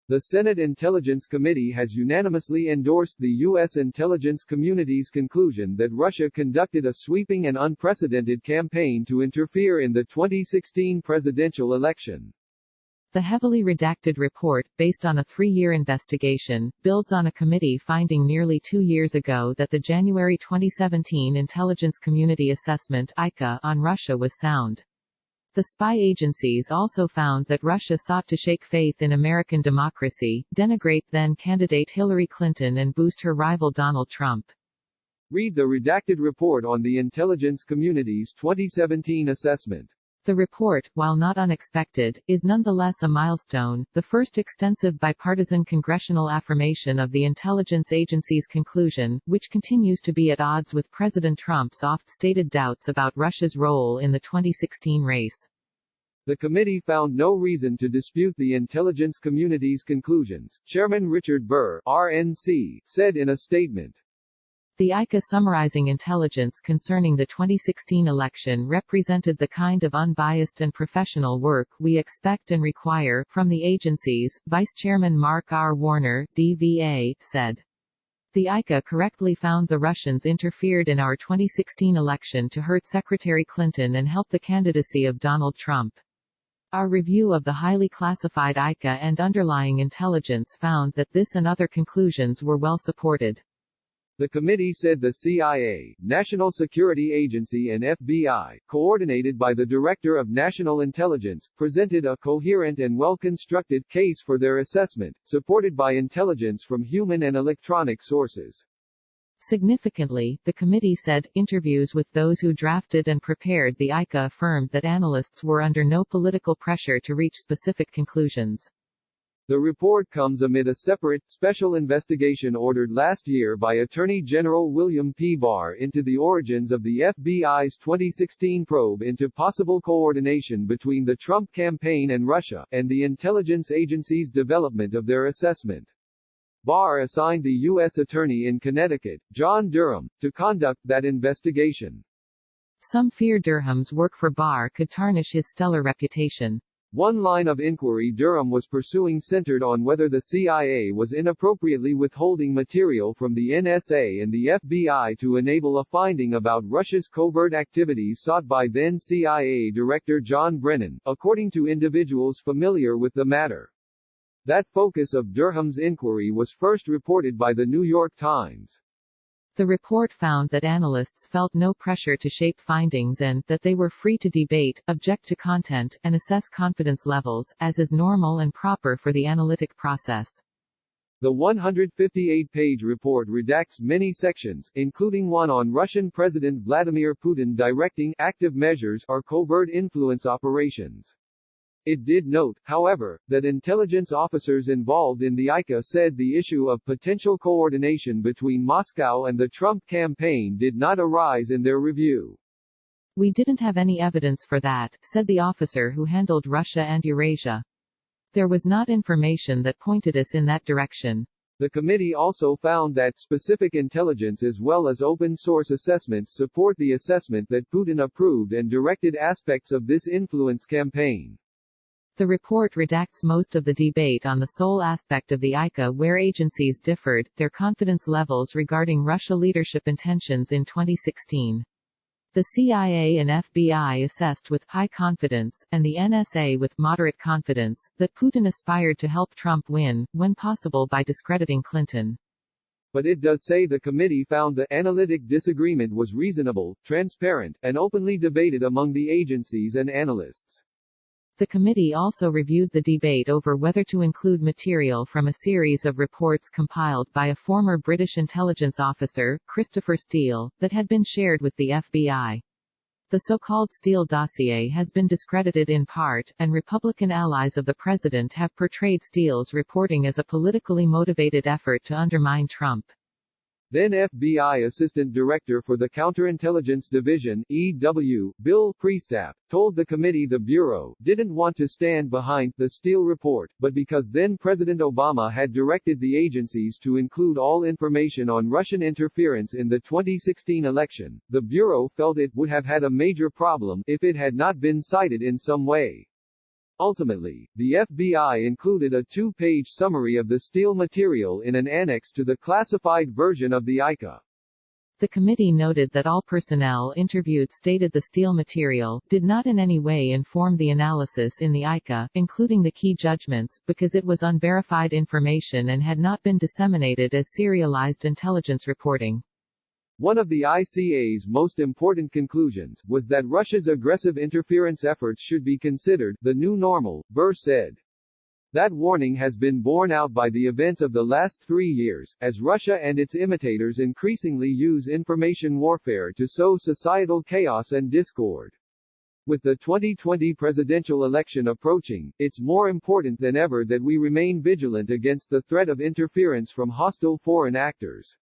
The Senate Intelligence Committee has unanimously endorsed the U.S. intelligence community's conclusion that Russia conducted a sweeping and unprecedented campaign to interfere in the 2016 presidential election. The heavily redacted report, based on a 3-year investigation, builds on a committee finding nearly 2 years ago that the January 2017 Intelligence Community Assessment (ICA) on Russia was sound. The spy agencies also found that Russia sought to shake faith in American democracy, denigrate then-candidate Hillary Clinton and boost her rival Donald Trump. Read the redacted report on the intelligence community's 2017 assessment. The report, while not unexpected, is nonetheless a milestone, the first extensive bipartisan congressional affirmation of the intelligence agency's conclusion, which continues to be at odds with President Trump's oft-stated doubts about Russia's role in the 2016 race. The committee found no reason to dispute the intelligence community's conclusions, Chairman Richard Burr, RNC, said in a statement. The ICA summarizing intelligence concerning the 2016 election represented the kind of unbiased and professional work we expect and require from the agencies, Vice Chairman Mark R. Warner, DVA, said. The ICA correctly found the Russians interfered in our 2016 election to hurt Secretary Clinton and help the candidacy of Donald Trump. Our review of the highly classified ICA and underlying intelligence found that this and other conclusions were well supported. The committee said the CIA, National Security Agency and FBI, coordinated by the Director of National Intelligence, presented a coherent and well-constructed case for their assessment, supported by intelligence from human and electronic sources. Significantly, the committee said, interviews with those who drafted and prepared the ICA affirmed that analysts were under no political pressure to reach specific conclusions. The report comes amid a separate, special investigation ordered last year by Attorney General William P. Barr into the origins of the FBI's 2016 probe into possible coordination between the Trump campaign and Russia, and the intelligence agency's development of their assessment. Barr assigned the U.S. Attorney in Connecticut, John Durham, to conduct that investigation. Some fear Durham's work for Barr could tarnish his stellar reputation. One line of inquiry Durham was pursuing centered on whether the CIA was inappropriately withholding material from the NSA and the FBI to enable a finding about Russia's covert activities sought by then CIA Director John Brennan, according to individuals familiar with the matter. That focus of Durham's inquiry was first reported by the New York Times. The report found that analysts felt no pressure to shape findings and that they were free to debate, object to content, and assess confidence levels, as is normal and proper for the analytic process. The 158-page report redacts many sections, including one on Russian President Vladimir Putin directing active measures or covert influence operations. It did note, however, that intelligence officers involved in the ICA said the issue of potential coordination between Moscow and the Trump campaign did not arise in their review. We didn't have any evidence for that, said the officer who handled Russia and Eurasia. There was not information that pointed us in that direction. The committee also found that specific intelligence as well as open-source assessments support the assessment that Putin approved and directed aspects of this influence campaign. The report redacts most of the debate on the sole aspect of the ICA where agencies differed, their confidence levels regarding Russia leadership intentions in 2016. The CIA and FBI assessed with high confidence, and the NSA with moderate confidence, that Putin aspired to help Trump win, when possible by discrediting Clinton. But it does say the committee found the analytic disagreement was reasonable, transparent, and openly debated among the agencies and analysts. The committee also reviewed the debate over whether to include material from a series of reports compiled by a former British intelligence officer, Christopher Steele, that had been shared with the FBI. The so-called Steele dossier has been discredited in part, and Republican allies of the president have portrayed Steele's reporting as a politically motivated effort to undermine Trump. Then FBI Assistant Director for the Counterintelligence Division, EW, Bill Priestap, told the committee the Bureau didn't want to stand behind the Steele report, but because then President Obama had directed the agencies to include all information on Russian interference in the 2016 election, the Bureau felt it would have had a major problem if it had not been cited in some way. Ultimately, the FBI included a two-page summary of the Steele material in an annex to the classified version of the ICA. The committee noted that all personnel interviewed stated the Steele material did not in any way inform the analysis in the ICA, including the key judgments, because it was unverified information and had not been disseminated as serialized intelligence reporting. One of the ICA's most important conclusions was that Russia's aggressive interference efforts should be considered the new normal, Burr said. That warning has been borne out by the events of the last 3 years, as Russia and its imitators increasingly use information warfare to sow societal chaos and discord. With the 2020 presidential election approaching, it's more important than ever that we remain vigilant against the threat of interference from hostile foreign actors.